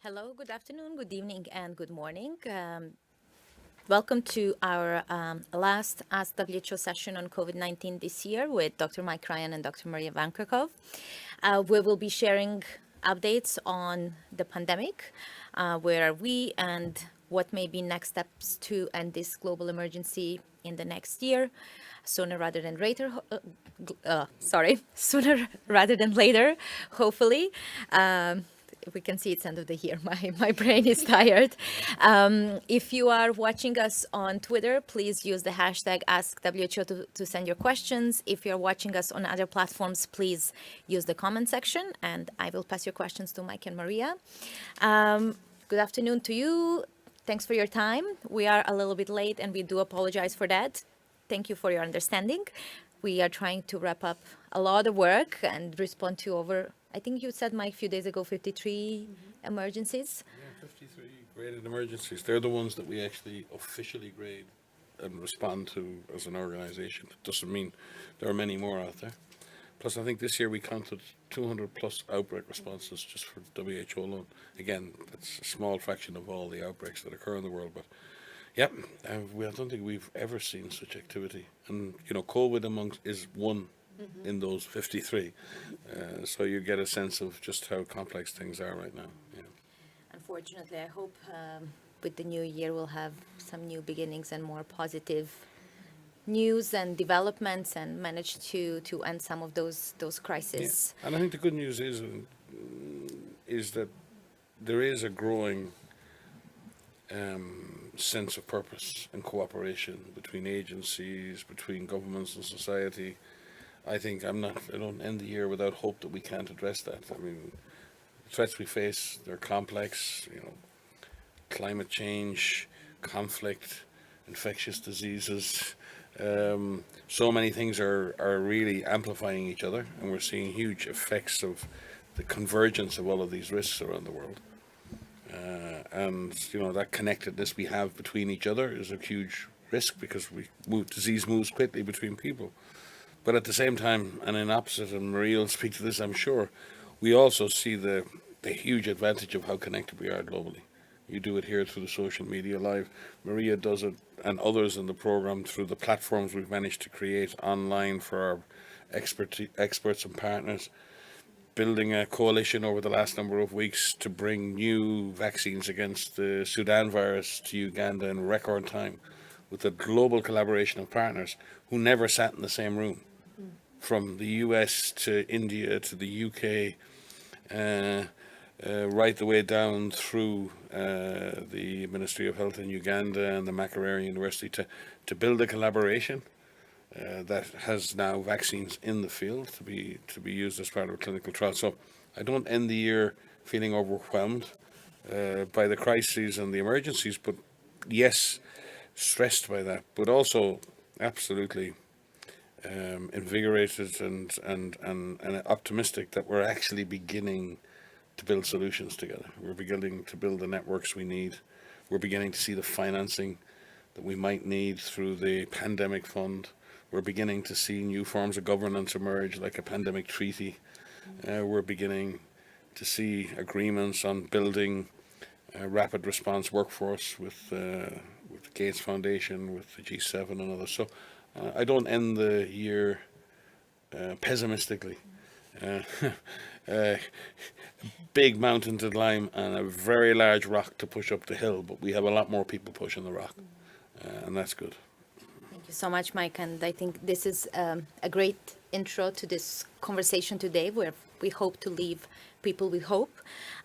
Hello, good afternoon, good evening, and good morning. Welcome to our last Ask WHO session on COVID-19 this year with Dr. Mike Ryan and Dr. Maria Van Kerkhove. We will be sharing updates on the pandemic, where are we and what may be next steps to end this global emergency in the next year, sooner rather than later. Sooner rather than later, hopefully. We can see it's end of the year. My brain is tired. If you are watching us on Twitter, please use the hashtag AskWHO to send your questions. If you're watching us on other platforms, please use the comment section, and I will pass your questions to Mike and Maria. Good afternoon to you. Thanks for your time. We are a little bit late, and we do apologize for that. Thank you for your understanding. We are trying to wrap up a lot of work and respond to over, I think you said, Mike, a few days ago, 53 emergencies. Yeah, 53 graded emergencies. They're the ones that we actually officially grade and respond to as an organization. It doesn't mean there are many more out there. Plus, I think this year we counted 200 plus outbreak responses just for WHO alone. Again, that's a small fraction of all the outbreaks that occur in the world, but yeah, I don't think we've ever seen such activity. And, COVID is one in those 53. So you get a sense of just how complex things are right now. Yeah. Unfortunately, I hope with the new year we'll have some new beginnings and more positive news and developments and manage to end some of those crises. Yeah. And I think the good news is that there is a growing sense of purpose and cooperation between agencies, between governments and society. I don't end the year without hope that we can't address that. I mean, the threats we face, they're complex, climate change, conflict, infectious diseases. So many things are really amplifying each other, and we're seeing huge effects of the convergence of all of these risks around the world. And that connectedness we have between each other is a huge risk because disease moves quickly between people. But at the same time, and in opposite, and Maria will speak to this, I'm sure, we also see the huge advantage of how connected we are globally. You do it here through the social media live. Maria does it, and others in the program, through the platforms we've managed to create online for our experts and partners, building a coalition over the last number of weeks to bring new vaccines against the Sudan virus to Uganda in record time, with a global collaboration of partners who never sat in the same room, from the US to India to the UK, right the way down through the Ministry of Health in Uganda and the Makerere University to build a collaboration that has now vaccines in the field to be used as part of a clinical trial. So I don't end the year feeling overwhelmed by the crises and the emergencies, but yes, stressed by that, but also absolutely invigorated and optimistic that we're actually beginning to build solutions together. We're beginning to build the networks we need. We're beginning to see the financing that we might need through the pandemic fund. We're beginning to see new forms of governance emerge, like a pandemic treaty. We're beginning to see agreements on building a rapid response workforce with the Gates Foundation, with the G7 and others. So I don't end the year pessimistically. Big mountain to climb and a very large rock to push up the hill, but we have a lot more people pushing the rock, and that's good. Thank you so much, Mike. And I think this is a great intro to this conversation today, where we hope to leave people with hope.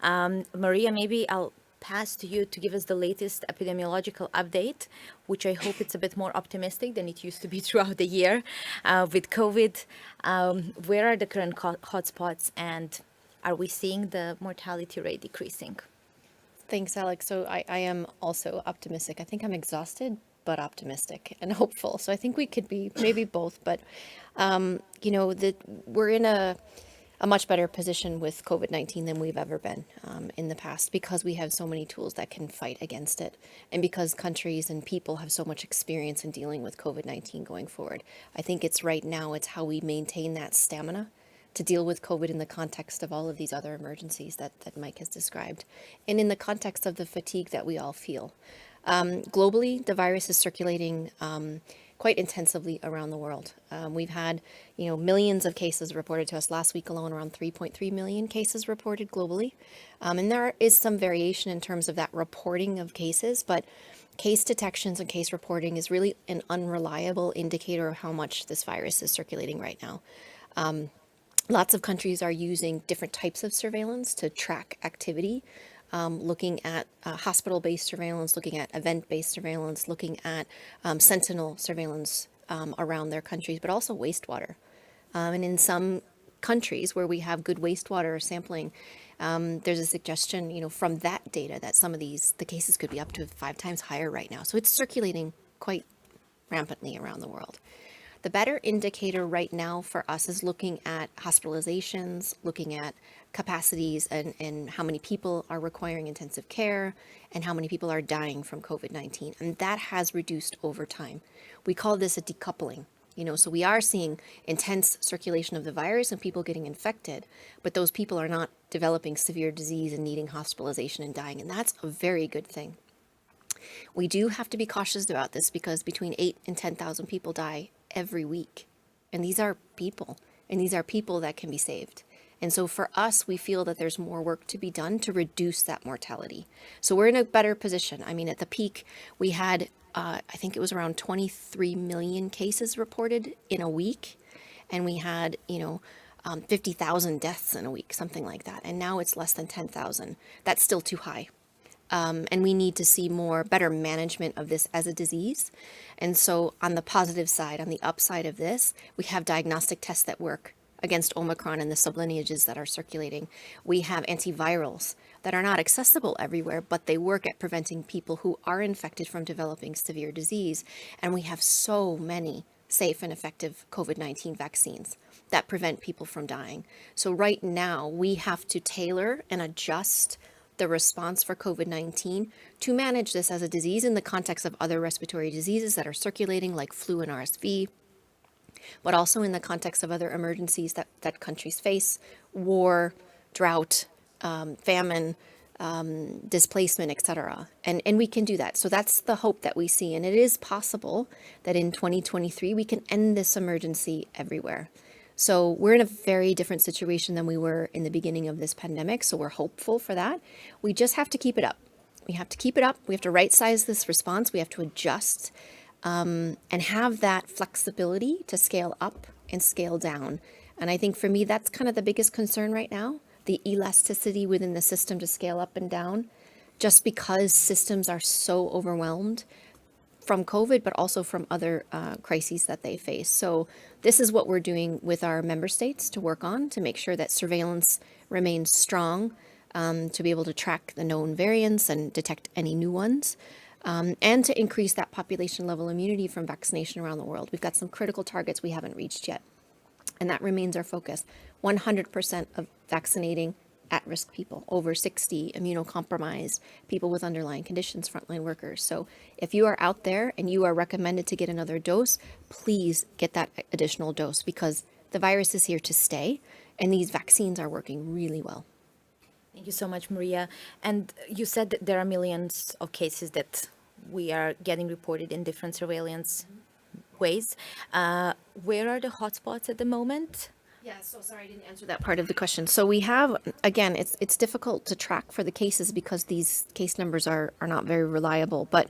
Maria, maybe I'll pass to you to give us the latest epidemiological update, which I hope it's a bit more optimistic than it used to be throughout the year with COVID. Where are the current hotspots, and are we seeing the mortality rate decreasing? Thanks, Alex. So I am also optimistic. I think I'm exhausted, but optimistic and hopeful. So I think we could be maybe both, but we're in a much better position with COVID-19 than we've ever been in the past, because we have so many tools that can fight against it, and because countries and people have so much experience in dealing with COVID-19 going forward. I think it's how we maintain that stamina to deal with COVID in the context of all of these other emergencies that Mike has described, and in the context of the fatigue that we all feel. Globally, the virus is circulating quite intensively around the world. We've had, millions of cases reported to us last week alone, around 3.3 million cases reported globally. And there is some variation in terms of that reporting of cases, but case detections and case reporting is really an unreliable indicator of how much this virus is circulating right now. Lots of countries are using different types of surveillance to track activity, looking at hospital-based surveillance, looking at event-based surveillance, looking at sentinel surveillance around their countries, but also wastewater. And in some countries where we have good wastewater sampling, there's a suggestion, from that data that some of the cases could be up to 5 times higher right now. So it's circulating quite rampantly around the world. The better indicator right now for us is looking at hospitalizations, looking at capacities and how many people are requiring intensive care and how many people are dying from COVID-19. And that has reduced over time. We call this a decoupling. So we are seeing intense circulation of the virus and people getting infected, but those people are not developing severe disease and needing hospitalization and dying. And that's a very good thing. We do have to be cautious about this because between 8 and 10,000 people die every week. And these are people, that can be saved. And so for us, we feel that there's more work to be done to reduce that mortality. So we're in a better position. I mean, at the peak, we had, I think it was around 23 million cases reported in a week. And we had, 50,000 deaths in a week, something like that. And now it's less than 10,000. That's still too high. And we need to see better management of this as a disease. And so on the positive side, on the upside of this, we have diagnostic tests that work against Omicron and the sublineages that are circulating. We have antivirals that are not accessible everywhere, but they work at preventing people who are infected from developing severe disease. And we have so many safe and effective COVID-19 vaccines that prevent people from dying. So right now, we have to tailor and adjust the response for COVID-19 to manage this as a disease in the context of other respiratory diseases that are circulating, like flu and RSV, but also in the context of other emergencies that countries face: war, drought, famine, displacement, etc. And we can do that. So that's the hope that we see. And it is possible that in 2023, we can end this emergency everywhere. So we're in a very different situation than we were in the beginning of this pandemic. So we're hopeful for that. We just have to keep it up. We have to keep it up. We have to right size this response. We have to adjust and have that flexibility to scale up and scale down. And I think for me, that's kind of the biggest concern right now, the elasticity within the system to scale up and down, just because systems are so overwhelmed from COVID, but also from other crises that they face. So this is what we're doing with our member states to work on to make sure that surveillance remains strong, to be able to track the known variants and detect any new ones, and to increase that population level immunity from vaccination around the world. We've got some critical targets we haven't reached yet, and that remains our focus. 100% of vaccinating at-risk people, over 60 immunocompromised, people with underlying conditions, frontline workers. So if you are out there and you are recommended to get another dose, please get that additional dose because the virus is here to stay and these vaccines are working really well. Thank you so much, Maria. And you said that there are millions of cases that we are getting reported in different surveillance ways. Where are the hotspots at the moment? Yeah, so sorry I didn't answer that part of the question. So we have, again, it's difficult to track for the cases because these case numbers are not very reliable, but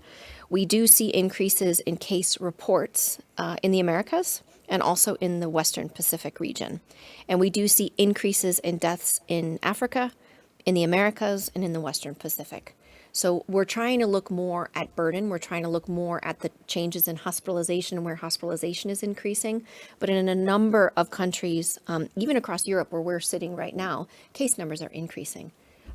we do see increases in case reports in the Americas and also in the Western Pacific region. And we do see increases in deaths in Africa, in the Americas, and in the Western Pacific. So we're trying to look more at burden. We're trying to look more at the changes in hospitalization, where hospitalization is increasing. But in a number of countries, even across Europe where we're sitting right now, case numbers are increasing.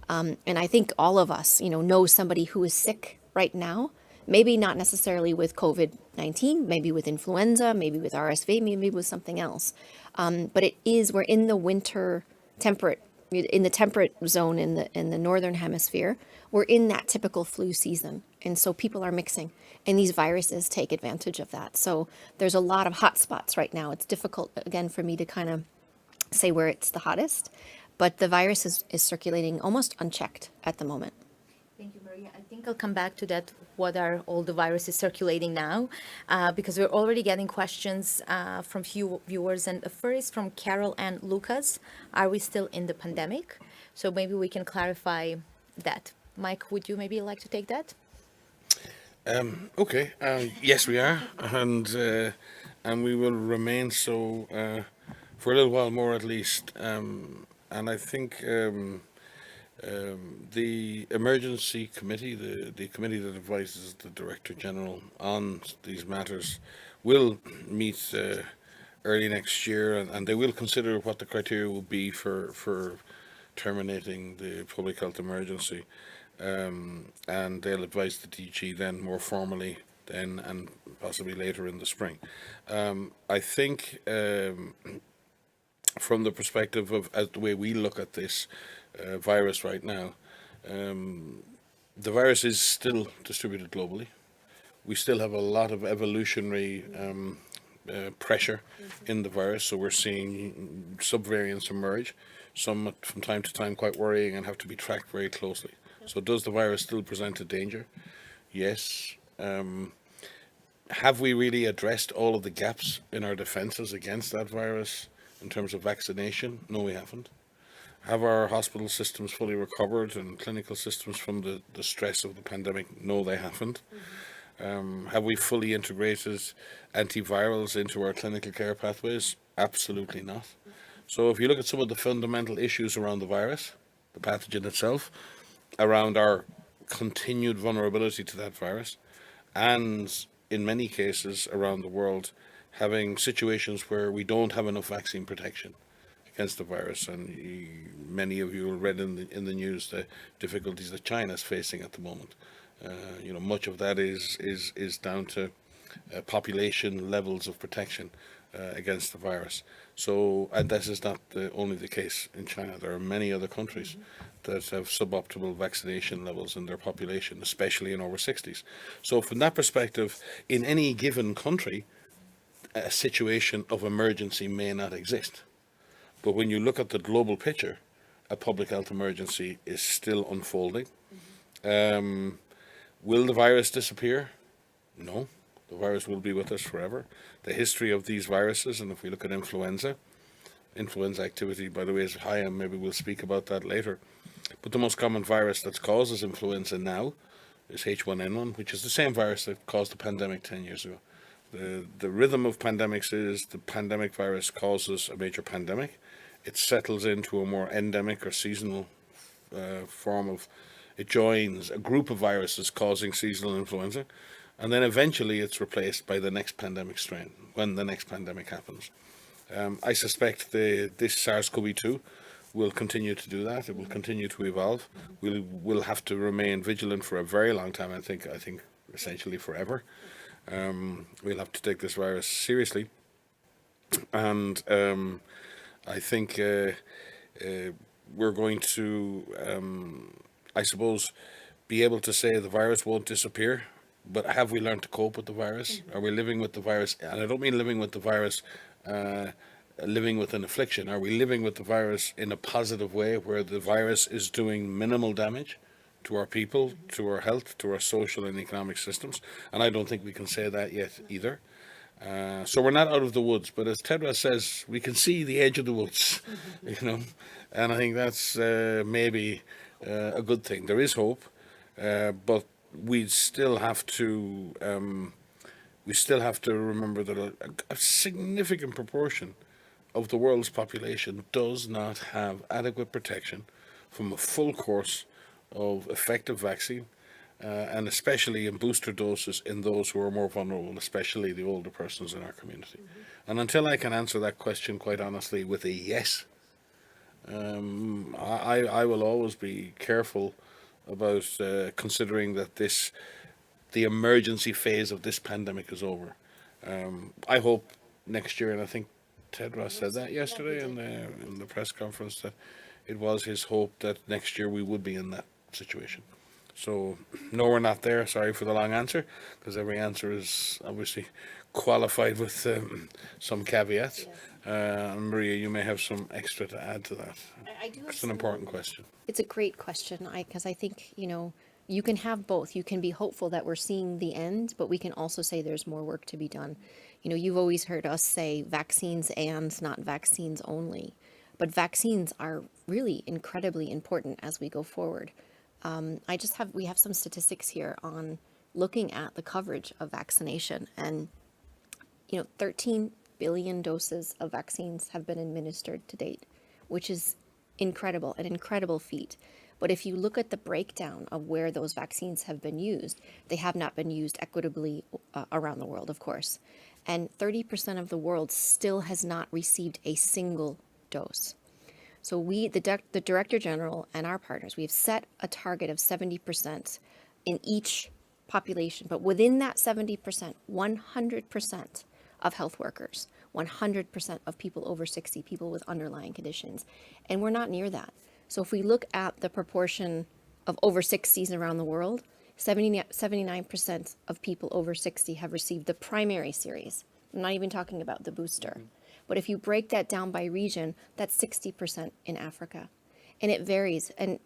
And I think all of us, know somebody who is sick right now, maybe not necessarily with COVID-19, maybe with influenza, maybe with RSV, maybe with something else. But we're in the winter temperate zone in the northern hemisphere. We're in that typical flu season. And so people are mixing and these viruses take advantage of that. So there's a lot of hot spots right now. It's difficult, again, for me to kind of say where it's the hottest, but the virus is circulating almost unchecked at the moment. Thank you, Maria. I think I'll come back to that. What are all the viruses circulating now? Because we're already getting questions from few viewers. And the first from Carol and Lucas. Are we still in the pandemic? So maybe we can clarify that. Mike, would you maybe like to take that? Okay. Yes, we are, and we will remain so for a little while more, at least. And I think the emergency committee, the committee that advises the Director General on these matters, will meet early next year, and they will consider what the criteria will be for terminating the public health emergency. And they'll advise the DG then more formally then, and possibly later in the spring. I think from the perspective of as the way we look at this virus right now, the virus is still distributed globally. We still have a lot of evolutionary pressure in the virus, so we're seeing subvariants emerge, some from time to time quite worrying and have to be tracked very closely. So does the virus still present a danger? Yes. Have we really addressed all of the gaps in our defences against that virus in terms of vaccination? No, we haven't. Have our hospital systems fully recovered and clinical systems from the stress of the pandemic? No, they haven't. Have we fully integrated antivirals into our clinical care pathways? Absolutely not. So if you look at some of the fundamental issues around the virus, the pathogen itself, around our continued vulnerability to that virus, and in many cases around the world having situations where we don't have enough vaccine protection against the virus, and many of you read in the news the difficulties that China is facing at the moment. Much of that is down to population levels of protection against the virus. So, and this is not only the case in China. There are many other countries that have suboptimal vaccination levels in their population, especially in over 60s. So from that perspective, in any given country, a situation of emergency may not exist. But when you look at the global picture, a public health emergency is still unfolding. Will the virus disappear? No. The virus will be with us forever. The history of these viruses, and if we look at influenza activity, by the way, is high, and maybe we'll speak about that later. But the most common virus that causes influenza now is H1N1, which is the same virus that caused the pandemic 10 years ago. The rhythm of pandemics is the pandemic virus causes a major pandemic. It settles into a more endemic or seasonal form of, it joins a group of viruses causing seasonal influenza, and then eventually it's replaced by the next pandemic strain when the next pandemic happens. I suspect this SARS-CoV-2 will continue to do that. It will continue to evolve. We'll have to remain vigilant for a very long time. I think essentially forever. We'll have to take this virus seriously, and I think we're going to, I suppose, be able to say the virus won't disappear. But have we learned to cope with the virus? Are we living with the virus? And I don't mean living with the virus, living with an affliction. Are we living with the virus in a positive way where the virus is doing minimal damage to our people, to our health, to our social and economic systems? And I don't think we can say that yet either. So we're not out of the woods, but as Tedros says, we can see the edge of the woods, and I think that's maybe a good thing. There is hope, but we still have to remember that a significant proportion of the world's population does not have adequate protection from a full course of effective vaccine, and especially in booster doses in those who are more vulnerable, especially the older persons in our community. And until I can answer that question quite honestly with a yes, I will always be careful about considering that the emergency phase of this pandemic is over. I hope next year, and I think Tedros said that yesterday in the press conference, that it was his hope that next year we would be in that situation. So no, we're not there. Sorry for the long answer, because every answer is obviously qualified with some caveats. Maria, you may have some extra to add to that. I do have It's an important question. It's a great question, because I think, you can have both. You can be hopeful that we're seeing the end, but we can also say there's more work to be done. You've always heard us say vaccines and not vaccines only, but vaccines are really incredibly important as we go forward. We have some statistics here on looking at the coverage of vaccination, and 13 billion doses of vaccines have been administered to date, which is incredible, an incredible feat. But if you look at the breakdown of where those vaccines have been used, they have not been used equitably around the world, of course. And 30% of the world still has not received a single dose. So the Director General and our partners, we have set a target of 70% in each population. But within that 70%, 100% of health workers, 100% of people over 60, people with underlying conditions. And we're not near that. So if we look at the proportion of over 60s around the world, 79% of people over 60 have received the primary series. I'm not even talking about the booster. But if you break that down by region, that's 60% in Africa. And it varies. And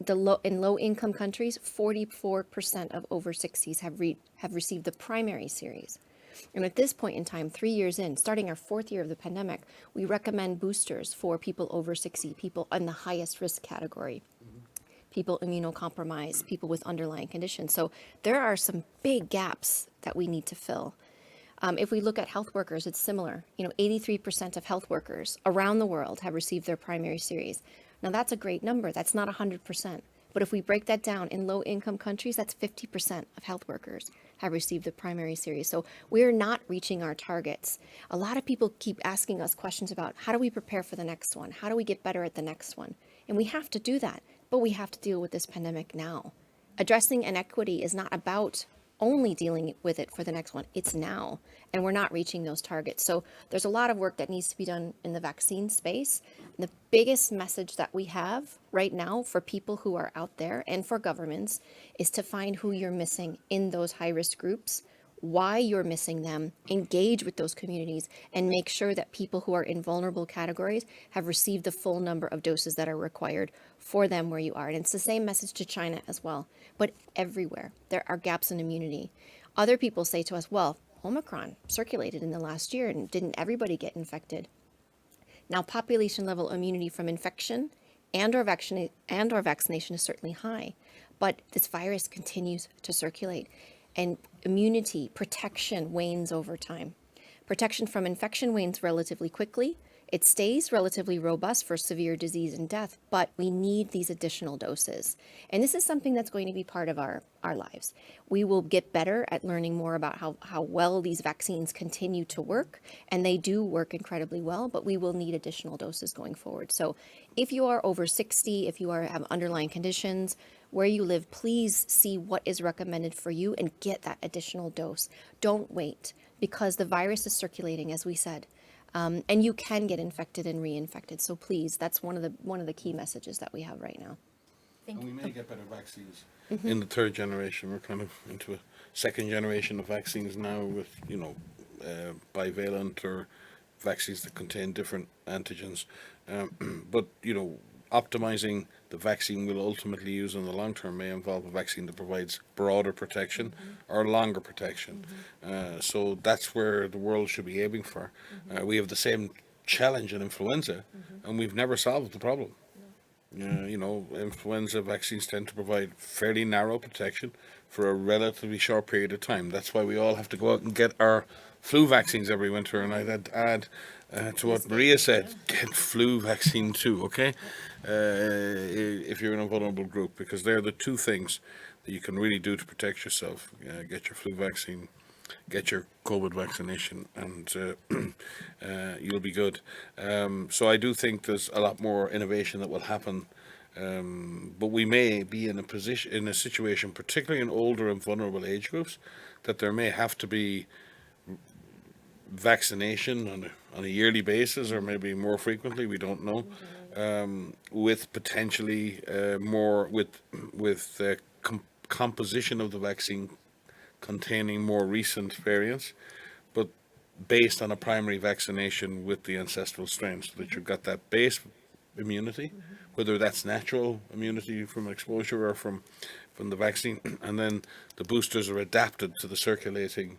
in low-income countries, 44% of over 60s have received the primary series. And at this point in time, 3 years in, starting our 4th year of the pandemic, we recommend boosters for people over 60, people in the highest risk category, people immunocompromised, people with underlying conditions. So there are some big gaps that we need to fill. If we look at health workers, it's similar. 83% of health workers around the world have received their primary series. Now that's a great number. That's not 100%. But if we break that down in low-income countries, that's 50% of health workers have received the primary series. So we're not reaching our targets. A lot of people keep asking us questions about how do we prepare for the next one? How do we get better at the next one? And we have to do that, but we have to deal with this pandemic now. Addressing inequity is not about only dealing with it for the next one. It's now, and we're not reaching those targets. So there's a lot of work that needs to be done in the vaccine space. The biggest message that we have right now for people who are out there and for governments is to find who you're missing in those high-risk groups, why you're missing them, engage with those communities, and make sure that people who are in vulnerable categories have received the full number of doses that are required for them where you are. And it's the same message to China as well. But everywhere, there are gaps in immunity. Other people say to us, well, Omicron circulated in the last year, and didn't everybody get infected? Now, population-level immunity from infection and or vaccination is certainly high, but this virus continues to circulate. And immunity, protection wanes over time. Protection from infection wanes relatively quickly. It stays relatively robust for severe disease and death, but we need these additional doses. And this is something that's going to be part of our lives. We will get better at learning more about how well these vaccines continue to work, and they do work incredibly well, but we will need additional doses going forward. So if you are over 60, if you have underlying conditions, where you live, please see what is recommended for you and get that additional dose. Don't wait, because the virus is circulating, as we said. And you can get infected and reinfected. So please, that's one of the key messages that we have right now. And we may get better vaccines in the third generation. We're kind of into a second generation of vaccines now with, bivalent or vaccines that contain different antigens. But, optimizing the vaccine we'll ultimately use in the long term may involve a vaccine that provides broader protection or longer protection. So that's where the world should be aiming for. We have the same challenge in influenza, and we've never solved the problem. Influenza vaccines tend to provide fairly narrow protection for a relatively short period of time. That's why we all have to go out and get our flu vaccines every winter. And I'd add to what Maria said, get flu vaccine too, okay? If you're in a vulnerable group, because they're the two things that you can really do to protect yourself. Get your flu vaccine, get your COVID vaccination, and you'll be good. So I do think there's a lot more innovation that will happen, but we may be in a situation, particularly in older and vulnerable age groups, that there may have to be vaccination on a yearly basis, or maybe more frequently. We don't know, with potentially more with composition of the vaccine containing more recent variants. But based on a primary vaccination with the ancestral strain, so that you've got that base immunity, whether that's natural immunity from exposure or from the vaccine, and then the boosters are adapted to the circulating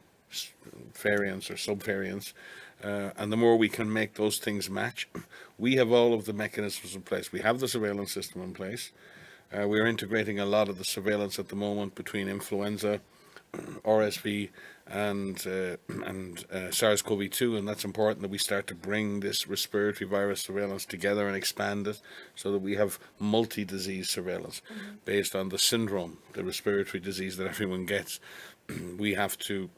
variants or subvariants. And the more we can make those things match, we have all of the mechanisms in place. We have the surveillance system in place. We're integrating a lot of the surveillance at the moment between influenza, RSV, and SARS-CoV-2, and that's important that we start to bring this respiratory virus surveillance together and expand it so that we have multi-disease surveillance based on the syndrome, the respiratory disease that everyone gets. We have to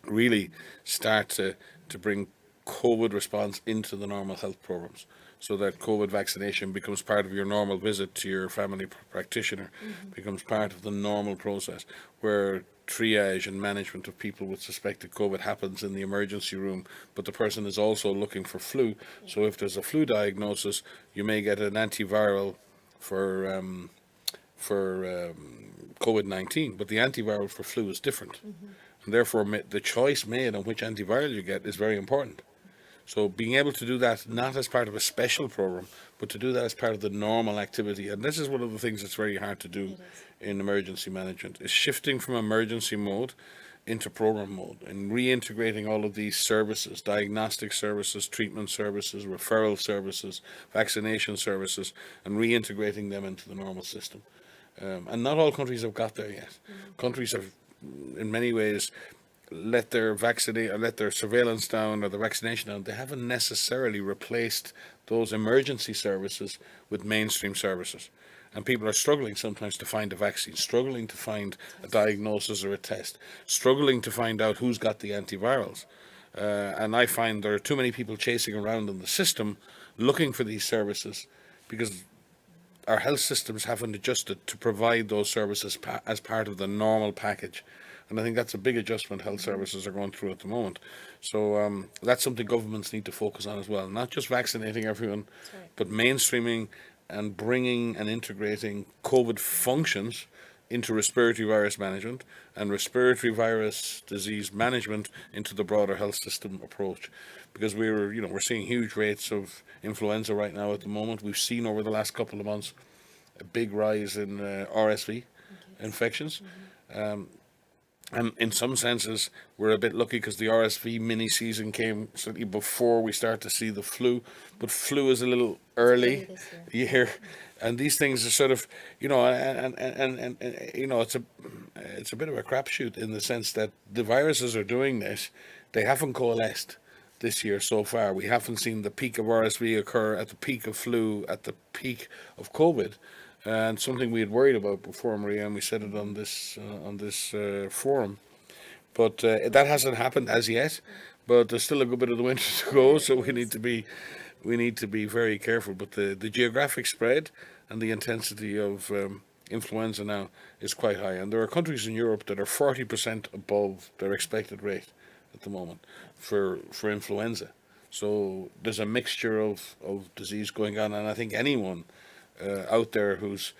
really start to bring COVID response into the normal health programs, so that COVID vaccination becomes part of your normal visit to your family practitioner, becomes part of the normal process, where triage and management of people with suspected COVID happens in the emergency room, but the person is also looking for flu. So if there's a flu diagnosis, you may get an antiviral for COVID-19, but the antiviral for flu is different. And therefore, the choice made on which antiviral you get is very important. So being able to do that, not as part of a special program, but to do that as part of the normal activity. And this is one of the things that's very hard to do in emergency management, is shifting from emergency mode into program mode and reintegrating all of these services, diagnostic services, treatment services, referral services, vaccination services, and reintegrating them into the normal system. And not all countries have got there yet. Countries have, in many ways, let their surveillance down or the vaccination down. They haven't necessarily replaced those emergency services with mainstream services. And people are struggling sometimes to find a vaccine, struggling to find a diagnosis or a test, struggling to find out who's got the antivirals. And I find there are too many people chasing around in the system looking for these services because our health systems haven't adjusted to provide those services as part of the normal package. And I think that's a big adjustment health services are going through at the moment. So that's something governments need to focus on as well. Not just vaccinating everyone, but mainstreaming and bringing and integrating COVID functions into respiratory virus management and respiratory virus disease management into the broader health system approach. Because we're seeing huge rates of influenza right now at the moment. We've seen over the last couple of months a big rise in RSV infections. And in some senses, we're a bit lucky because the RSV mini season came certainly before we start to see the flu. But flu is a little early year, and these things are sort of, it's a bit of a crapshoot in the sense that the viruses are doing this. They haven't coalesced this year so far. We haven't seen the peak of RSV occur at the peak of flu, at the peak of COVID. And something we had worried about before, Maria, and we said it on this forum. But that hasn't happened as yet. But there's still a good bit of the winter to go, so we need to be very careful. But the geographic spread and the intensity of influenza now is quite high, and there are countries in Europe that are 40% above their expected rate at the moment for influenza. So there's a mixture of disease going on, and I think anyone out there who's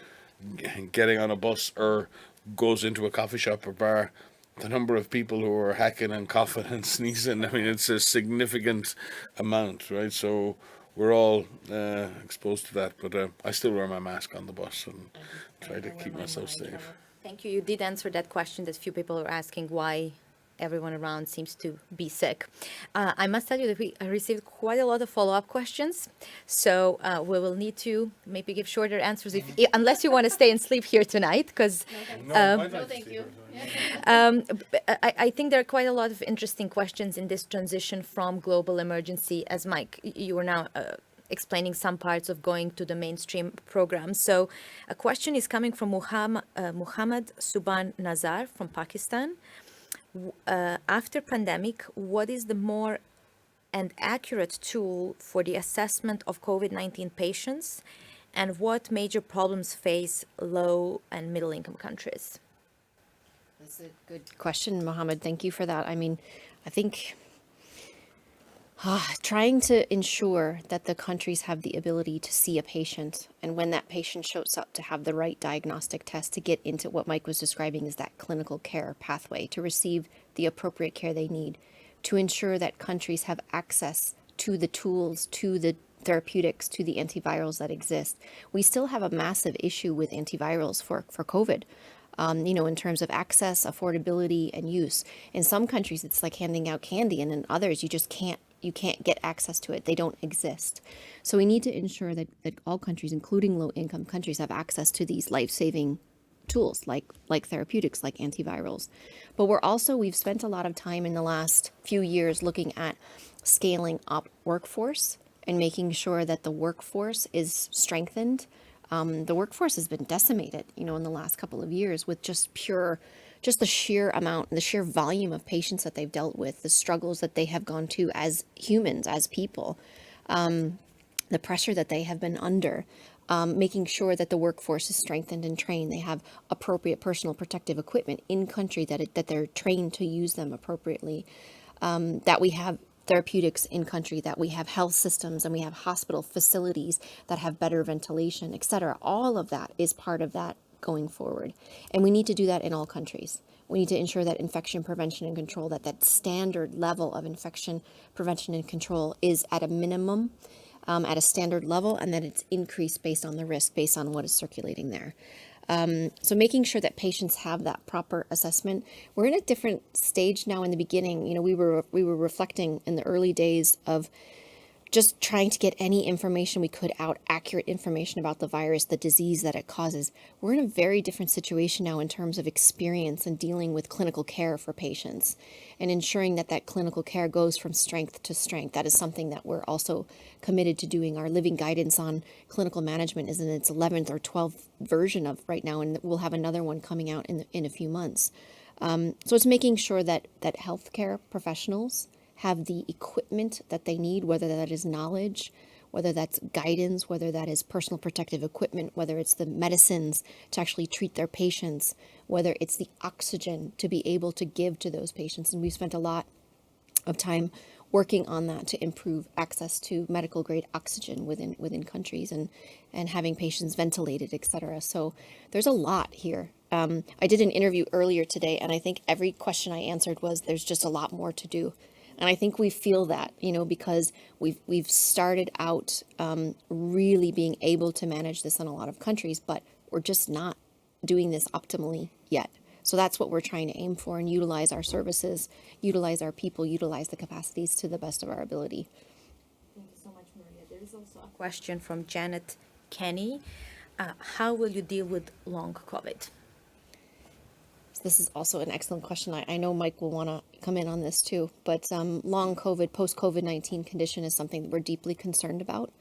getting on a bus or goes into a coffee shop or bar, the number of people who are hacking and coughing and sneezing, I mean, it's a significant amount, right? So we're all exposed to that, but I still wear my mask on the bus and try to keep myself safe. Thank you. You did answer that question that few people are asking, why everyone around seems to be sick. I must tell you that we received quite a lot of follow-up questions, so we will need to maybe give shorter answers unless you want to stay and sleep here tonight, because No, thank you. I think there are quite a lot of interesting questions in this transition from global emergency, as Mike, you were now explaining some parts of going to the mainstream program. So a question is coming from Muhammad Subhan Nazar from Pakistan. After pandemic, what is the more and accurate tool for the assessment of COVID-19 patients, and what major problems face low and middle income countries? That's a good question, Mohammed. Thank you for that. I mean, I think trying to ensure that the countries have the ability to see a patient, and when that patient shows up, to have the right diagnostic test to get into what Mike was describing as that clinical care pathway to receive the appropriate care they need. to ensure that countries have access to the tools, to the therapeutics, to the antivirals that exist. We still have a massive issue with antivirals for COVID, in terms of access, affordability, and use. In some countries, it's like handing out candy, and in others, you can't get access to it. They don't exist. So we need to ensure that all countries, including low-income countries, have access to these life-saving tools like therapeutics, like antivirals. But we've spent a lot of time in the last few years looking at scaling up workforce and making sure that the workforce is strengthened. The workforce has been decimated, in the last couple of years with just the sheer amount, the sheer volume of patients that they've dealt with, the struggles that they have gone to as humans, as people, the pressure that they have been under, making sure that the workforce is strengthened and trained. They have appropriate personal protective equipment in country, that they're trained to use them appropriately, that we have therapeutics in country, that we have health systems and we have hospital facilities that have better ventilation, etc. All of that is part of that going forward. And we need to do that in all countries. We need to ensure that infection prevention and control, that standard level of infection prevention and control is at a minimum, at a standard level, and that it's increased based on the risk, based on what is circulating there. So making sure that patients have that proper assessment. We're in a different stage now. In the beginning, we were reflecting in the early days of just trying to get any information we could out, accurate information about the virus, the disease that it causes. We're in a very different situation now in terms of experience and dealing with clinical care for patients and ensuring that clinical care goes from strength to strength. That is something that we're also committed to doing. Our living guidance on clinical management is in its 11th or 12th version of right now, and we'll have another one coming out in a few months. So it's making sure that healthcare professionals have the equipment that they need, whether that is knowledge, whether that's guidance, whether that is personal protective equipment, whether it's the medicines to actually treat their patients, whether it's the oxygen to be able to give to those patients. And we've spent a lot of time working on that to improve access to medical grade oxygen within countries and having patients ventilated, etc. So there's a lot here. I did an interview earlier today, and I think every question I answered was there's just a lot more to do. And I think we feel that, because we've started out really being able to manage this in a lot of countries, but we're just not doing this optimally yet. So that's what we're trying to aim for and utilize our services, utilize our people, utilize the capacities to the best of our ability. Thank you so much, Maria. There is also a question from Janet Kenny. How will you deal with long COVID? This is also an excellent question. I know Mike will want to come in on this too, but long COVID, post-COVID-19 condition is something that we're deeply concerned about.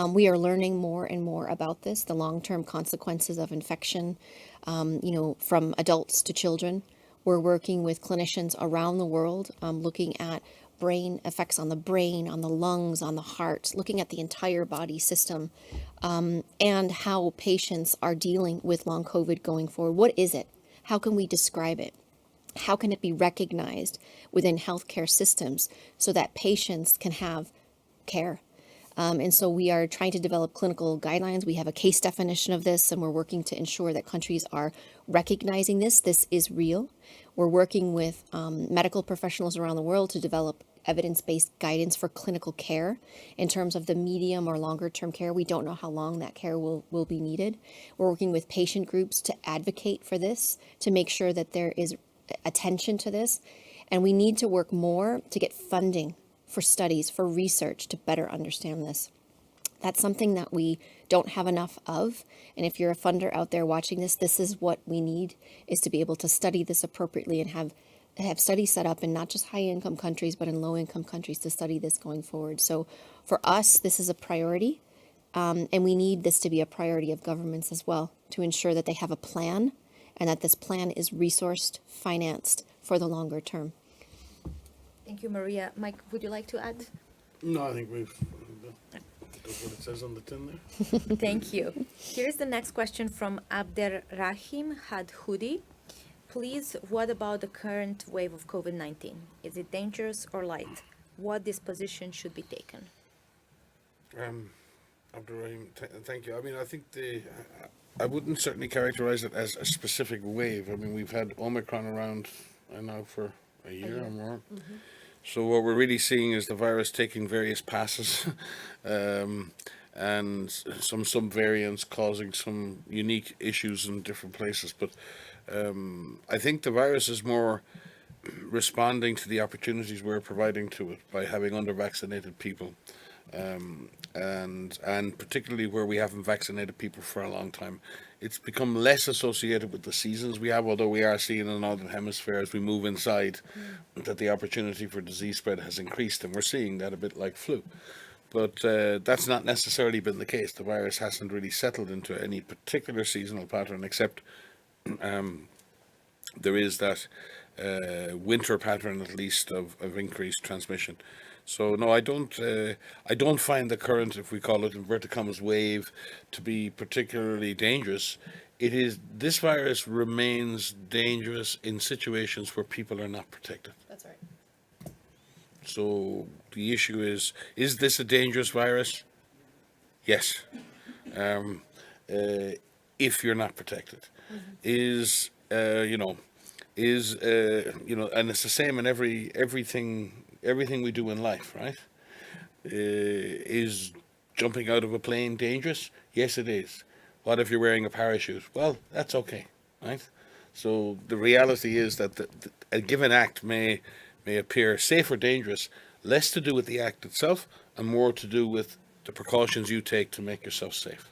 We are learning more and more about this, the long-term consequences of infection, from adults to children. We're working with clinicians around the world, looking at brain effects on the brain, on the lungs, on the heart, looking at the entire body system, and how patients are dealing with long COVID going forward. What is it? How can we describe it? How can it be recognized within healthcare systems so that patients can have care? And so we are trying to develop clinical guidelines. We have a case definition of this, and we're working to ensure that countries are recognizing this. This is real. We're working with medical professionals around the world to develop evidence-based guidance for clinical care in terms of the medium or longer term care. We don't know how long that care will be needed. We're working with patient groups to advocate for this, to make sure that there is attention to this. And we need to work more to get funding for studies, for research, to better understand this. That's something that we don't have enough of. And if you're a funder out there watching this, this is what we need, is to be able to study this appropriately and have studies set up in not just high-income countries, but in low-income countries to study this going forward. So for us, this is a priority, and we need this to be a priority of governments as well, to ensure that they have a plan and that this plan is resourced, financed for the longer term. Thank you, Maria. Mike, would you like to add? No, I think that's what it says on the tin there. Thank you. Here's the next question from Abderrahim Hadhoudi. Please, what about the current wave of COVID-19? Is it dangerous or light? What disposition should be taken? Abdurrahim, thank you. I mean, I think I wouldn't certainly characterize it as a specific wave. I mean, we've had Omicron around now for a year or more. Mm-hmm. So what we're really seeing is the virus taking various passes, um, and some subvariants causing some unique issues in different places. But I think the virus is more responding to the opportunities we're providing to it by having under-vaccinated people, and particularly where we haven't vaccinated people for a long time. It's become less associated with the seasons we have, although we are seeing in the Northern Hemisphere as we move inside that the opportunity for disease spread has increased, and we're seeing that a bit like flu. But that's not necessarily been the case. The virus hasn't really settled into any particular seasonal pattern, except there is that winter pattern, at least, of increased transmission. So no, I don't find the current, if we call it inverted commas, wave to be particularly dangerous. This virus remains dangerous in situations where people are not protected. That's right. So the issue is this a dangerous virus? Yes. If you're not protected. Is and it's the same in everything we do in life, right? Is jumping out of a plane dangerous? Yes, it is. What if you're wearing a parachute? Well, that's okay, right? So the reality is that a given act may appear safe or dangerous, less to do with the act itself and more to do with the precautions you take to make yourself safe.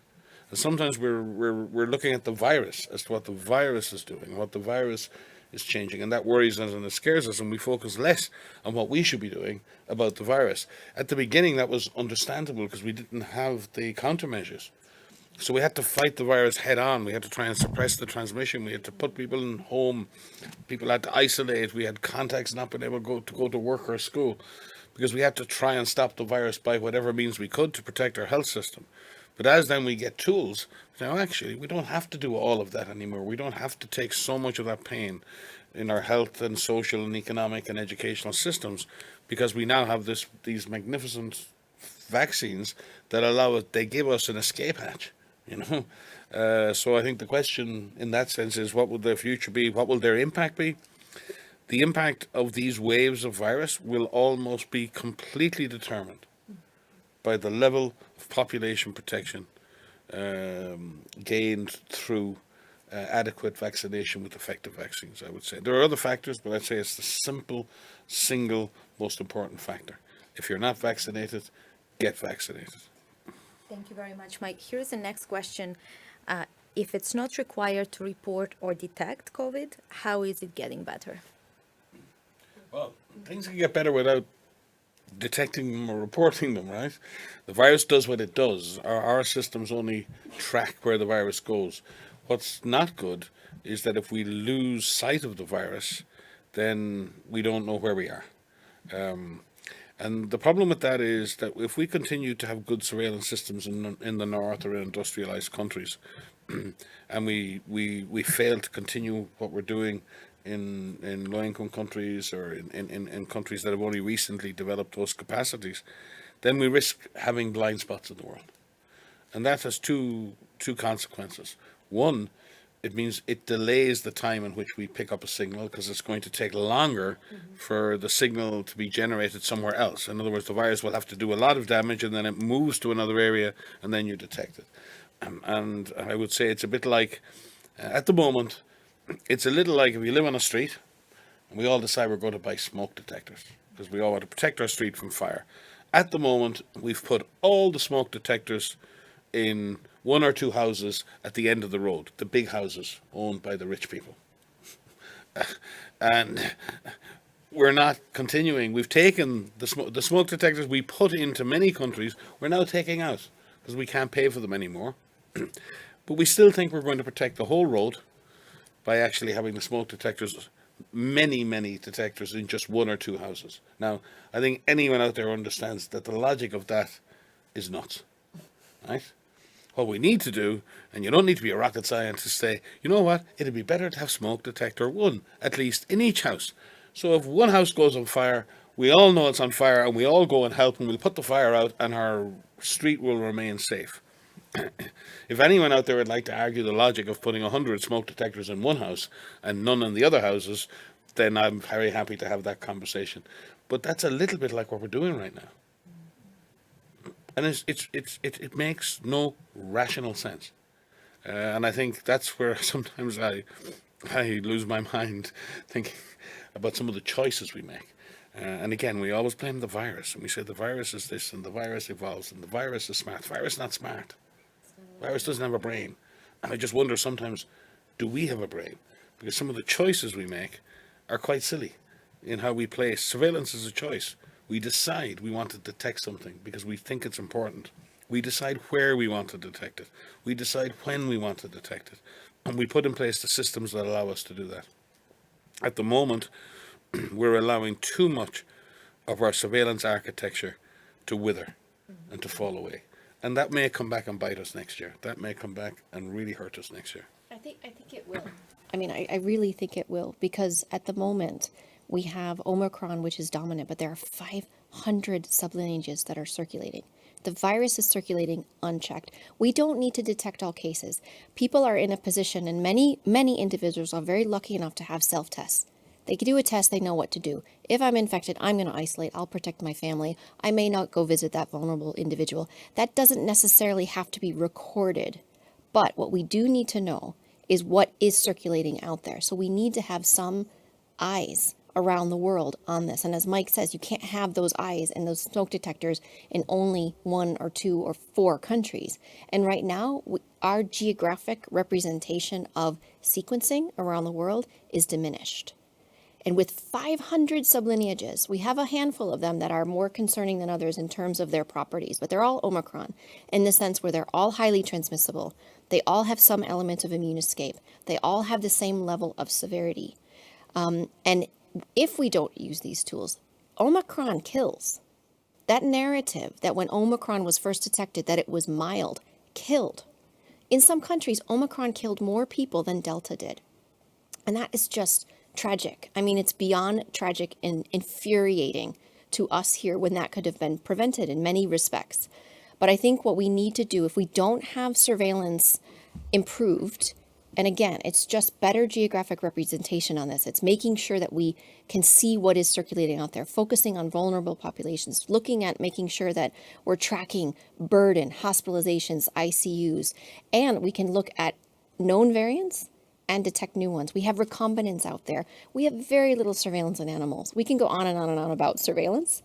And sometimes we're looking at the virus as to what the virus is doing, what the virus is changing, and that worries us and it scares us, and we focus less on what we should be doing about the virus. At the beginning, that was understandable because we didn't have the countermeasures. So we had to fight the virus head on. We had to try and suppress the transmission. We had to put people in home. People had to isolate. We had contacts not being able to go to work or school because we had to try and stop the virus by whatever means we could to protect our health system. But as then we get tools, now actually we don't have to do all of that anymore. We don't have to take so much of that pain in our health and social and economic and educational systems because we now have these magnificent vaccines that they give us an escape hatch, you know. So I think the question in that sense is, what will their future be? What will their impact be? The impact of these waves of virus will almost be completely determined by the level of population protection gained through adequate vaccination with effective vaccines, I would say. There are other factors, but I'd say it's the single most important factor. If you're not vaccinated, get vaccinated. Thank you very much, Mike. Here's the next question. If it's not required to report or detect COVID, how is it getting better? Well, things can get better without detecting them or reporting them, right? The virus does what it does. Our systems only track where the virus goes. What's not good is that if we lose sight of the virus, then we don't know where we are. And the problem with that is that if we continue to have good surveillance systems in the north or in industrialized countries, and we fail to continue what we're doing in low-income countries or in countries that have only recently developed those capacities, then we risk having blind spots in the world. And that has two consequences. One, it means it delays the time in which we pick up a signal because it's going to take longer for the signal to be generated somewhere else. In other words, the virus will have to do a lot of damage and then it moves to another area and then you detect it. And I would say it's a bit like, at the moment, it's a little like if we live on a street and we all decide we're going to buy smoke detectors because we all want to protect our street from fire. At the moment, we've put all the smoke detectors in one or two houses at the end of the road, the big houses owned by the rich people. And we're not continuing. We've taken the smoke detectors we put into many countries, we're now taking out because we can't pay for them anymore. But we still think we're going to protect the whole road by actually having the smoke detectors, many detectors in just one or two houses. Now, I think anyone out there understands that the logic of that is nuts, right? What we need to do, and you don't need to be a rocket scientist to say, you know what, it'd be better to have smoke detector one, at least in each house. So if one house goes on fire, we all know it's on fire and we all go and help and we'll put the fire out and our street will remain safe. If anyone out there would like to argue the logic of putting 100 smoke detectors in one house and none in the other houses, then I'm very happy to have that conversation. But that's a little bit like what we're doing right now. And it makes no rational sense. And I think that's where sometimes I lose my mind thinking about some of the choices we make. And again, we always blame the virus, and we say the virus is this, and the virus evolves, and the virus is smart. The virus is not smart. The virus doesn't have a brain. And I just wonder sometimes, do we have a brain? Because some of the choices we make are quite silly in how we place. Surveillance is a choice. We decide we want to detect something because we think it's important. We decide where we want to detect it. We decide when we want to detect it. And we put in place the systems that allow us to do that. At the moment, we're allowing too much of our surveillance architecture to wither and to fall away. And that may come back and bite us next year. That may come back and really hurt us next year. I think it will. I mean, I really think it will, because at the moment we have Omicron, which is dominant, but there are 500 sublineages that are circulating. The virus is circulating unchecked. We don't need to detect all cases. People are in a position, and many individuals are very lucky enough to have self-tests. They can do a test, they know what to do. If I'm infected, I'm going to isolate, I'll protect my family. I may not go visit that vulnerable individual. That doesn't necessarily have to be recorded. But what we do need to know is what is circulating out there. So we need to have some eyes around the world on this. And as Mike says, you can't have those eyes and those smoke detectors in only 1 or 2 or 4 countries. And right now, our geographic representation of sequencing around the world is diminished. And with 500 sublineages, we have a handful of them that are more concerning than others in terms of their properties, but they're all Omicron in the sense where they're all highly transmissible. They all have some element of immune escape. They all have the same level of severity. And if we don't use these tools, Omicron kills. That narrative that when Omicron was first detected, that it was mild, killed. In some countries, Omicron killed more people than Delta did. And that is just tragic. I mean, it's beyond tragic and infuriating to us here when that could have been prevented in many respects. But I think what we need to do, if we don't have surveillance improved, and again, it's just better geographic representation on this. It's making sure that we can see what is circulating out there, focusing on vulnerable populations, looking at making sure that we're tracking burden, hospitalizations, ICUs, and we can look at known variants and detect new ones. We have recombinants out there. We have very little surveillance on animals. We can go on and on and on about surveillance.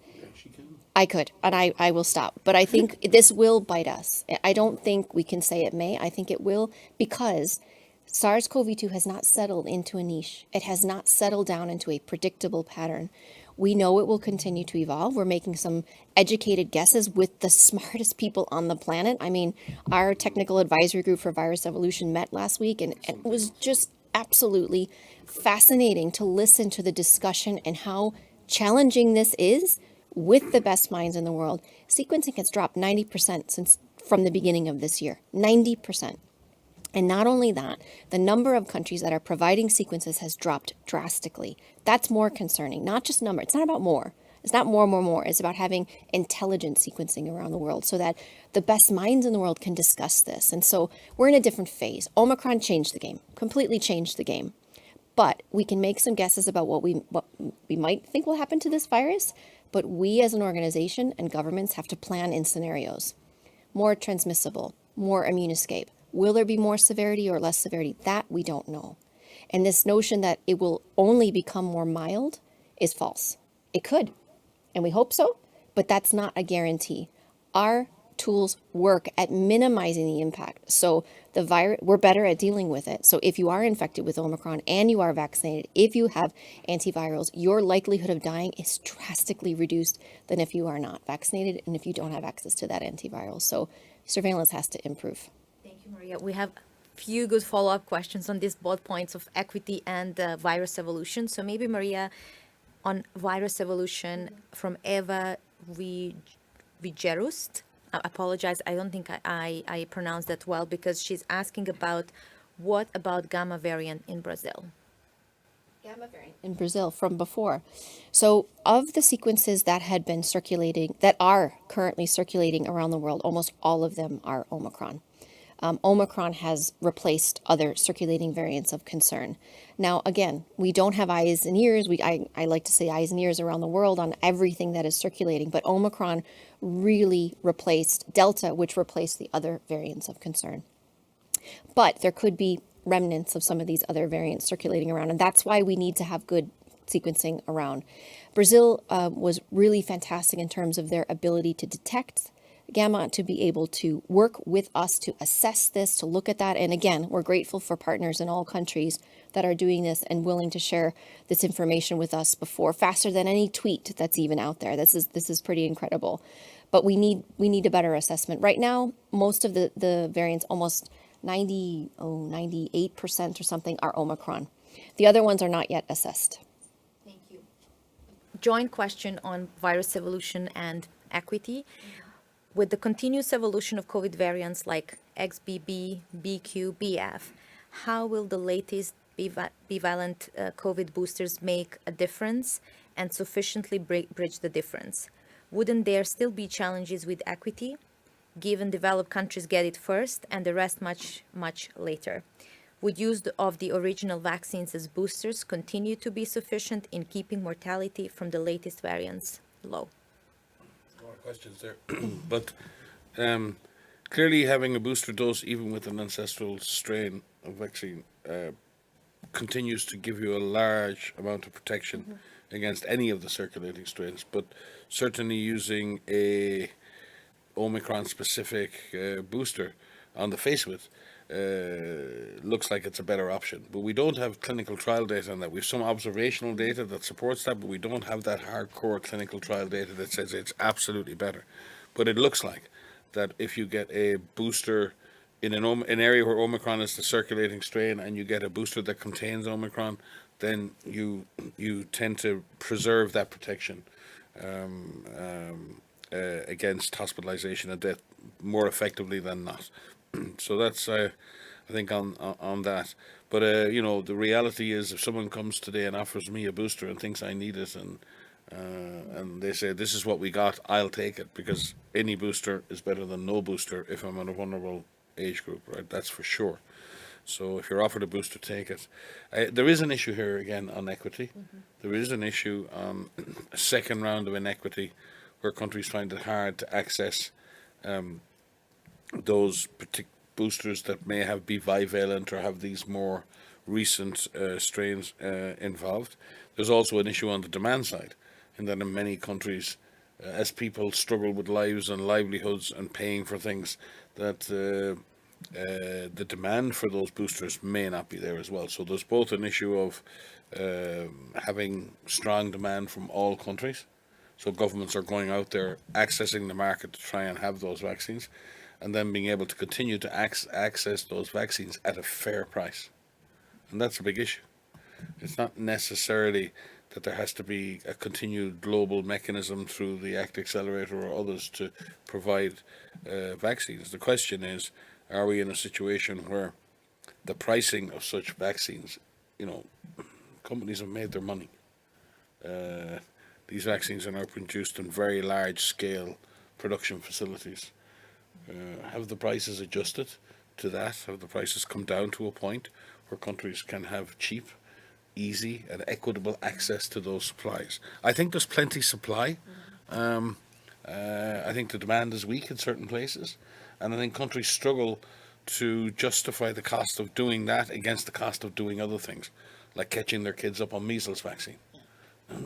I could, and I will stop. But I think this will bite us. I don't think we can say it may. I think it will, because SARS-CoV-2 has not settled into a niche. It has not settled down into a predictable pattern. We know it will continue to evolve. We're making some educated guesses with the smartest people on the planet. I mean, our technical advisory group for virus evolution met last week, and it was just absolutely fascinating to listen to the discussion and how challenging this is with the best minds in the world. Sequencing has dropped 90% from the beginning of this year. 90%. And not only that, the number of countries that are providing sequences has dropped drastically. That's more concerning, not just number. It's not about more. It's not more. It's about having intelligent sequencing around the world so that the best minds in the world can discuss this. And so we're in a different phase. Omicron changed the game, completely changed the game. But we can make some guesses about what we might think will happen to this virus. But we as an organization and governments have to plan in scenarios. More transmissible, more immune escape. Will there be more severity or less severity? That we don't know. And this notion that it will only become more mild is false. It could, and we hope so, but that's not a guarantee. Our tools work at minimizing the impact. So the virus, we're better at dealing with it. So if you are infected with Omicron and you are vaccinated, if you have antivirals, your likelihood of dying is drastically reduced than if you are not vaccinated and if you don't have access to that antiviral. So surveillance has to improve. Maria, we have few good follow-up questions on these both points of equity and virus evolution. So maybe Maria, on virus evolution from Eva Vigerust. I apologize, I don't think I pronounced that well, because she's asking about what about gamma variant in Brazil? Gamma variant in Brazil from before. So of the sequences that had been circulating, that are currently circulating around the world, almost all of them are Omicron. Omicron has replaced other circulating variants of concern. Now, again, we don't have eyes and ears. I like to say eyes and ears around the world on everything that is circulating, but Omicron really replaced Delta, which replaced the other variants of concern. But there could be remnants of some of these other variants circulating around, and that's why we need to have good sequencing around. Brazil was really fantastic in terms of their ability to detect gamma, to be able to work with us to assess this, to look at that. And again, we're grateful for partners in all countries that are doing this and willing to share this information with us faster than any tweet that's even out there. This is pretty incredible. But we need a better assessment. Right now, most of the variants, almost 98% or something, are Omicron. The other ones are not yet assessed. Thank you. Joint question on virus evolution and equity. With the continuous evolution of COVID variants like XBB, BQ, BF, how will the latest bivalent COVID boosters make a difference and sufficiently bridge the difference? Wouldn't there still be challenges with equity, given developed countries get it first and the rest much, much later? Would use of the original vaccines as boosters continue to be sufficient in keeping mortality from the latest variants low? A lot of questions there. But clearly having a booster dose, even with an ancestral strain of vaccine, continues to give you a large amount of protection against any of the circulating strains. But certainly using a Omicron-specific booster on the face of it looks like it's a better option. But we don't have clinical trial data on that. We have some observational data that supports that, but we don't have that hardcore clinical trial data that says it's absolutely better. But it looks like that if you get a booster in an area where Omicron is the circulating strain and you get a booster that contains Omicron, then you tend to preserve that protection against hospitalization and death more effectively than not. So that's I think on that. But the reality is, if someone comes today and offers me a booster and thinks I need it, and they say this is what we got, I'll take it, because any booster is better than no booster if I'm in a vulnerable age group, right? That's for sure. So if you're offered a booster, take it. There is an issue here again on equity. There is an issue on a second round of inequity, where countries find it hard to access those boosters that may have be bivalent or have these more recent strains involved. There's also an issue on the demand side, in that in many countries, as people struggle with lives and livelihoods and paying for things, that the demand for those boosters may not be there as well. So there's both an issue of having strong demand from all countries. So governments are going out there, accessing the market to try and have those vaccines, and then being able to continue to access those vaccines at a fair price. And that's a big issue. It's not necessarily that there has to be a continued global mechanism through the ACT Accelerator or others to provide vaccines. The question is, are we in a situation where the pricing of such vaccines, companies have made their money. These vaccines are now produced in very large scale production facilities. Have the prices adjusted to that? Have the prices come down to a point where countries can have cheap, easy and equitable access to those supplies? I think there's plenty supply. I think the demand is weak in certain places, and I think countries struggle to justify the cost of doing that against the cost of doing other things, like catching their kids up on measles vaccine,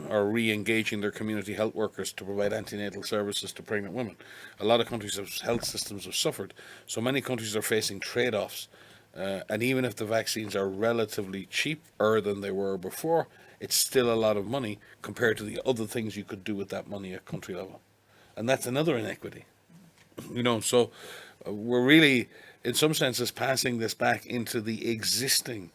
or re-engaging their community health workers to provide antenatal services to pregnant women. A lot of countries' health systems have suffered, so many countries are facing trade-offs, and even if the vaccines are relatively cheaper than they were before, it's still a lot of money compared to the other things you could do with that money at country level. And that's another inequity. So we're really, in some senses, passing this back into the existing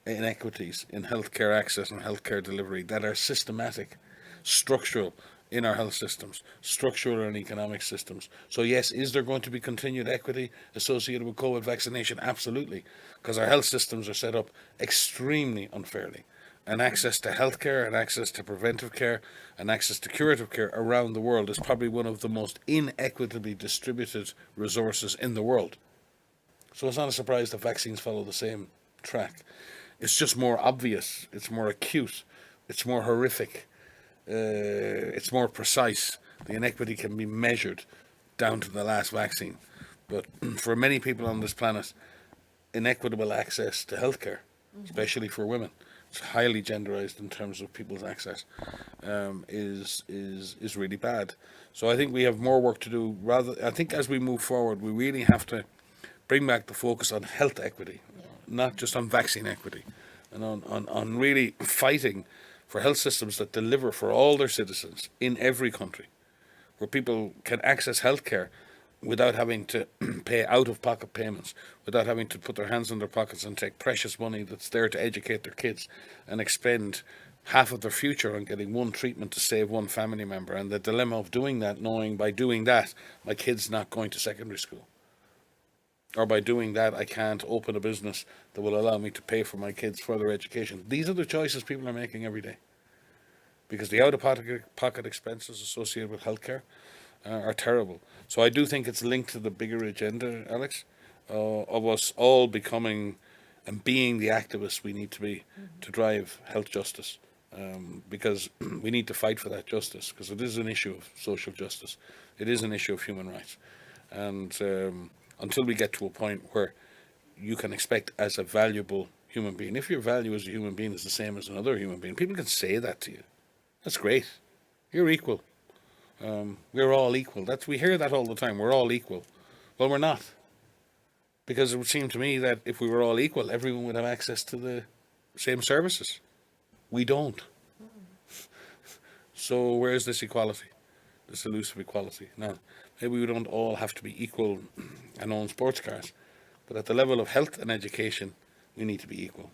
inequities in healthcare access and healthcare delivery that are systematic, structural in our health systems, structural and economic systems. So yes, is there going to be continued equity associated with COVID vaccination? Absolutely, because our health systems are set up extremely unfairly. And access to healthcare and access to preventive care and access to curative care around the world is probably one of the most inequitably distributed resources in the world. So it's not a surprise that vaccines follow the same track. It's just more obvious, it's more acute, it's more horrific, it's more precise. The inequity can be measured down to the last vaccine. But for many people on this planet, inequitable access to healthcare, especially for women, it's highly genderized in terms of people's access, is really bad. So I think we have more work to do. I think as we move forward, we really have to bring back the focus on health equity, not just on vaccine equity, and on really fighting for health systems that deliver for all their citizens in every country, where people can access healthcare without having to pay out-of-pocket payments, without having to put their hands in their pockets and take precious money that's there to educate their kids and expend half of their future on getting one treatment to save one family member, and the dilemma of doing that, knowing by doing that my kid's not going to secondary school, or by doing that I can't open a business that will allow me to pay for my kids' further education. These are the choices people are making every day, because the out-of-pocket expenses associated with healthcare are terrible. So I do think it's linked to the bigger agenda, Alex, of us all becoming and being the activists we need to be to drive health justice, because we need to fight for that justice, because it is an issue of social justice. It is an issue of human rights. And until we get to a point where you can expect as a valuable human being, if your value as a human being is the same as another human being, people can say that to you. That's great. You're equal. We're all equal. We hear that all the time. We're all equal. Well, we're not. Because it would seem to me that if we were all equal, everyone would have access to the same services. We don't. So where's this equality? This elusive equality? Now, maybe we don't all have to be equal and own sports cars, but at the level of health and education, we need to be equal.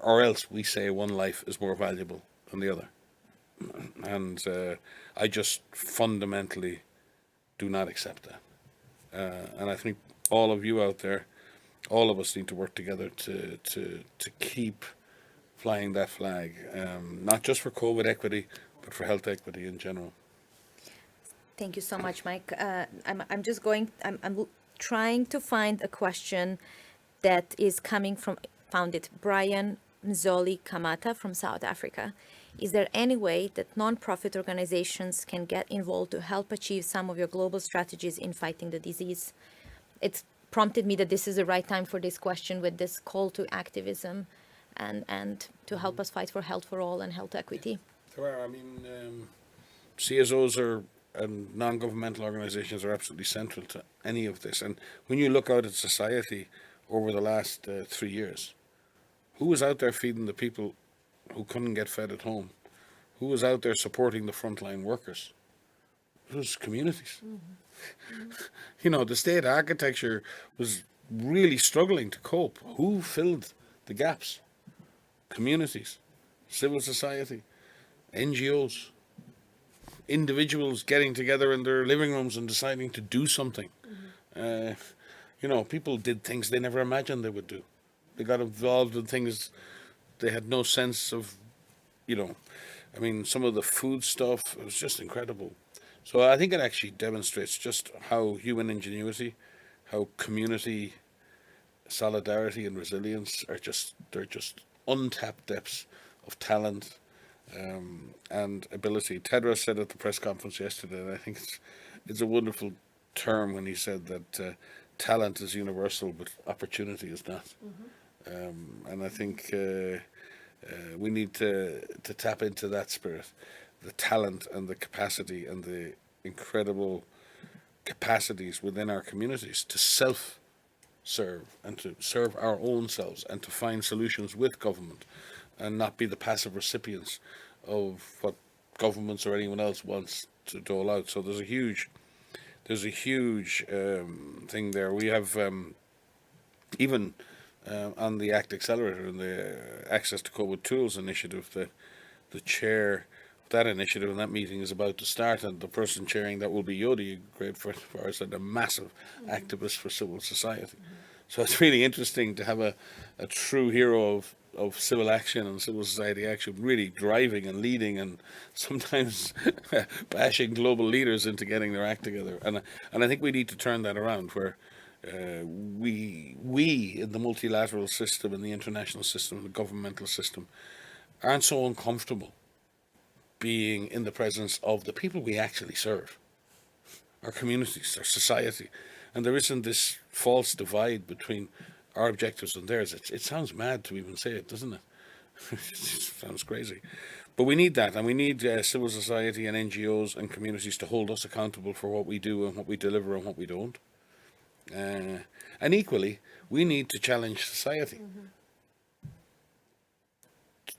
Or else we say one life is more valuable than the other. And I just fundamentally do not accept that. And I think all of you out there, all of us need to work together to keep flying that flag, not just for COVID equity, but for health equity in general. Thank you so much, Mike. I'm trying to find a question that is coming from, found it, Brian Mzoli Kamata from South Africa. Is there any way that non-profit organizations can get involved to help achieve some of your global strategies in fighting the disease? It's prompted me that this is the right time for this question, with this call to activism and to help us fight for health for all and health equity. There are. I mean, CSOs and non-governmental organizations are absolutely central to any of this. And when you look out at society over the last 3 years, who was out there feeding the people who couldn't get fed at home? Who was out there supporting the frontline workers? It was communities. You know, the state architecture was really struggling to cope. Who filled the gaps? Communities, civil society, NGOs, individuals getting together in their living rooms and deciding to do something. You know, people did things they never imagined they would do. They got involved in things they had no sense of, you know. I mean, some of the food stuff, it was just incredible. So I think it actually demonstrates just how human ingenuity, how community solidarity and resilience they're just untapped depths of talent and ability. Tedros said at the press conference yesterday, and I think it's a wonderful term when he said that talent is universal, but opportunity is not. And I think we need to tap into that spirit, the talent and the capacity and the incredible capacities within our communities to self-serve and to serve our own selves and to find solutions with government and not be the passive recipients of what governments or anyone else wants to dole out. So there's a huge thing there. We have even on the ACT Accelerator and the Access to COVID Tools initiative, the chair of that initiative and that meeting is about to start, and the person chairing that will be Yodi, a great friend of ours and a massive activist for civil society. So it's really interesting to have a true hero of civil action and civil society action really driving and leading and sometimes bashing global leaders into getting their act together. And I think we need to turn that around, where We in the multilateral system, in the international system, the governmental system, aren't so uncomfortable being in the presence of the people we actually serve, our communities, our society. And there isn't this false divide between our objectives and theirs. It sounds mad to even say it, doesn't it? It sounds crazy. But we need that, and we need civil society and NGOs and communities to hold us accountable for what we do and what we deliver and what we don't. And equally, we need to challenge society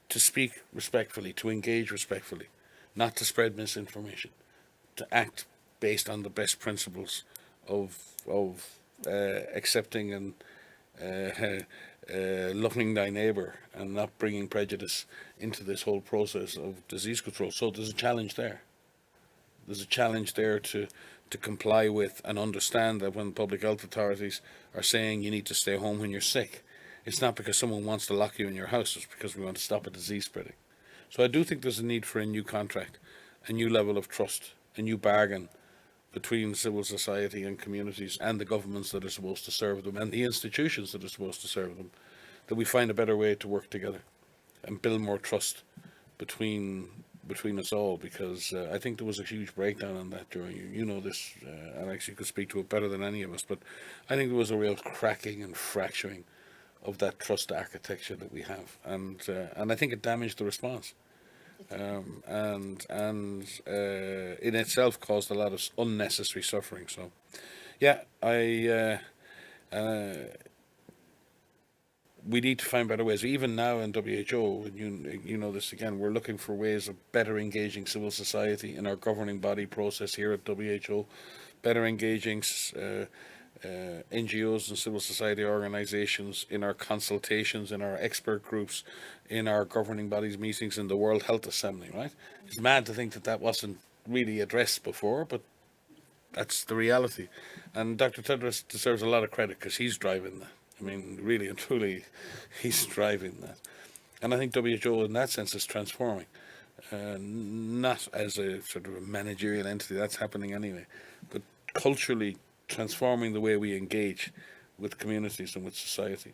to speak respectfully, to engage respectfully, not to spread misinformation, to act based on the best principles of accepting and loving thy neighbour and not bringing prejudice into this whole process of disease control. So there's a challenge there. There's a challenge there to comply with and understand that when public health authorities are saying you need to stay home when you're sick, it's not because someone wants to lock you in your house, it's because we want to stop a disease spreading. So I do think there's a need for a new contract, a new level of trust, a new bargain between civil society and communities and the governments that are supposed to serve them and the institutions that are supposed to serve them, that we find a better way to work together and build more trust between us all, because I think there was a huge breakdown on that during, you know this, Alex, you could speak to it better than any of us, but I think there was a real cracking and fracturing of that trust architecture that we have, and I think it damaged the response. And in itself caused a lot of unnecessary suffering. So, yeah, we need to find better ways. Even now in WHO, and you know this again, we're looking for ways of better engaging civil society in our governing body process here at WHO, better engaging NGOs and civil society organizations in our consultations, in our expert groups, in our governing bodies meetings, in the World Health Assembly, right? It's mad to think that that wasn't really addressed before, but that's the reality. And Dr. Tedros deserves a lot of credit because he's driving that. I mean, really and truly, he's driving that. And I think WHO in that sense is transforming, not as a sort of a managerial entity, that's happening anyway, but culturally transforming the way we engage with communities and with society.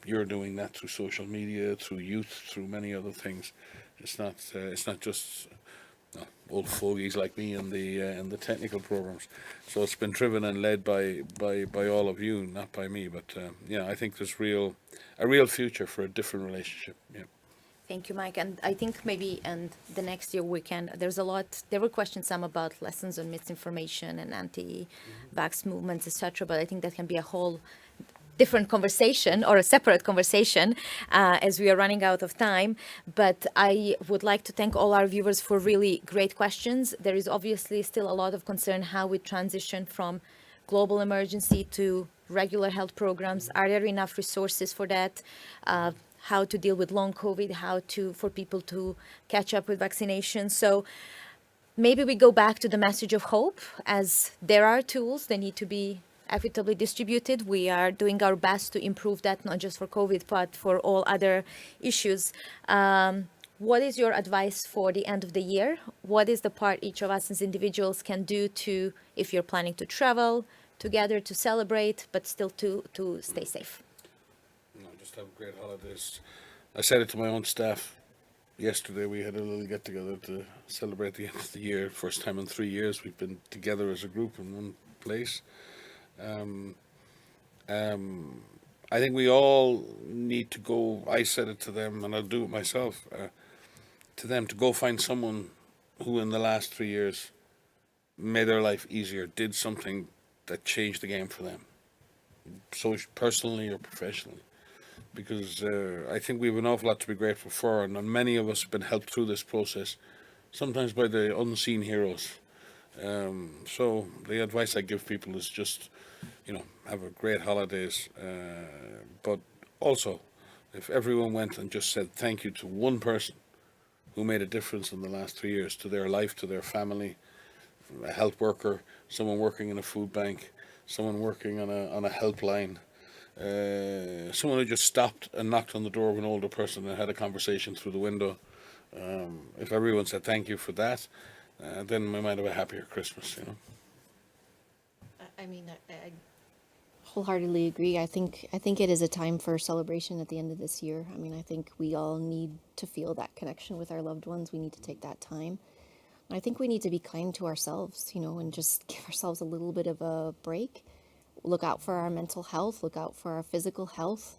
You're doing that through social media, through youth, through many other things. It's not just old fogies like me in the technical programs. So it's been driven and led by all of you, not by me. But yeah, I think there's a real future for a different relationship. Yeah. Thank you, Mike. And I think maybe and the next year we can, there were questions some about lessons on misinformation and anti-vax movements, etc. But I think that can be a whole different conversation or a separate conversation as we are running out of time. But I would like to thank all our viewers for really great questions. There is obviously still a lot of concern how we transition from global emergency to regular health programs. Are there enough resources for that? How to deal with long COVID, for people to catch up with vaccination. So maybe we go back to the message of hope, as there are tools, they need to be equitably distributed. We are doing our best to improve that, not just for COVID, but for all other issues. What is your advice for the end of the year? What is the part each of us as individuals can do to, if you're planning to travel together, to celebrate, but still to stay safe? Just have great holidays. I said it to my own staff yesterday. We had a little get together to celebrate the end of the year. First time in 3 years we've been together as a group in one place. I think we all need to go. I said it to them, and I'll do it myself. To them, to go find someone who in the last 3 years made their life easier, did something that changed the game for them, so personally or professionally. Because I think we have an awful lot to be grateful for, and many of us have been helped through this process, sometimes by the unseen heroes. So the advice I give people is just, have a great holidays, but also, if everyone went and just said thank you to one person who made a difference in the last 3 years to their life, to their family, a health worker, someone working in a food bank, someone working on a helpline, someone who just stopped and knocked on the door of an older person and had a conversation through the window. If everyone said thank you for that, then we might have a happier Christmas, I mean, wholeheartedly agree. I think it is a time for celebration at the end of this year. I mean, I think we all need to feel that connection with our loved ones. We need to take that time. I think we need to be kind to ourselves, and just give ourselves a little bit of a break. Look out for our mental health, look out for our physical health.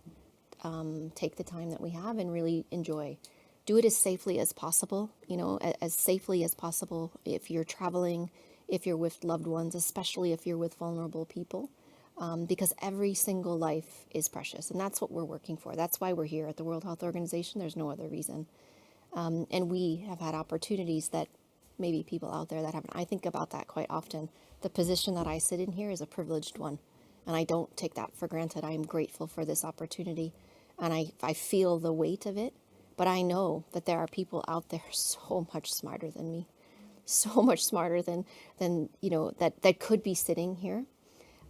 Take the time that we have and really enjoy. Do it as safely as possible, as safely as possible if you're traveling, if you're with loved ones, especially if you're with vulnerable people, because every single life is precious. And that's what we're working for. That's why we're here at the World Health Organization. There's no other reason. And we have had opportunities that maybe people out there that haven't. I think about that quite often. The position that I sit in here is a privileged one. And I don't take that for granted. I am grateful for this opportunity. And I feel the weight of it. But I know that there are people out there so much smarter than me. So much smarter than that could be sitting here.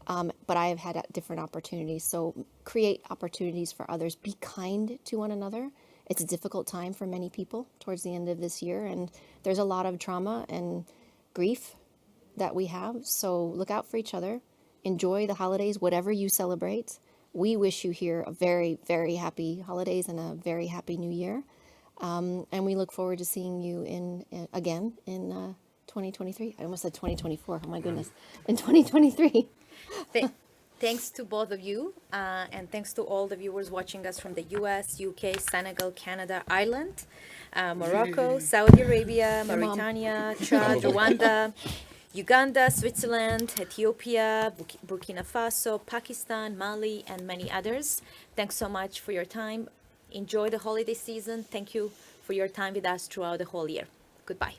But I have had different opportunities. So create opportunities for others. Be kind to one another. It's a difficult time for many people towards the end of this year. And there's a lot of trauma and grief that we have. So look out for each other. Enjoy the holidays, whatever you celebrate. We wish you here a very, very happy holidays and a very happy new year. And we look forward to seeing you again in 2023. I almost said 2024. Oh my goodness. In 2023. Thanks to both of you, and thanks to all the viewers watching us from the US, UK, Senegal, Canada, Ireland, Morocco, Saudi Arabia, Mauritania, Chad, Rwanda, Uganda, Switzerland, Ethiopia, Burkina Faso, Pakistan, Mali, and many others. Thanks so much for your time. Enjoy the holiday season. Thank you for your time with us throughout the whole year. Goodbye.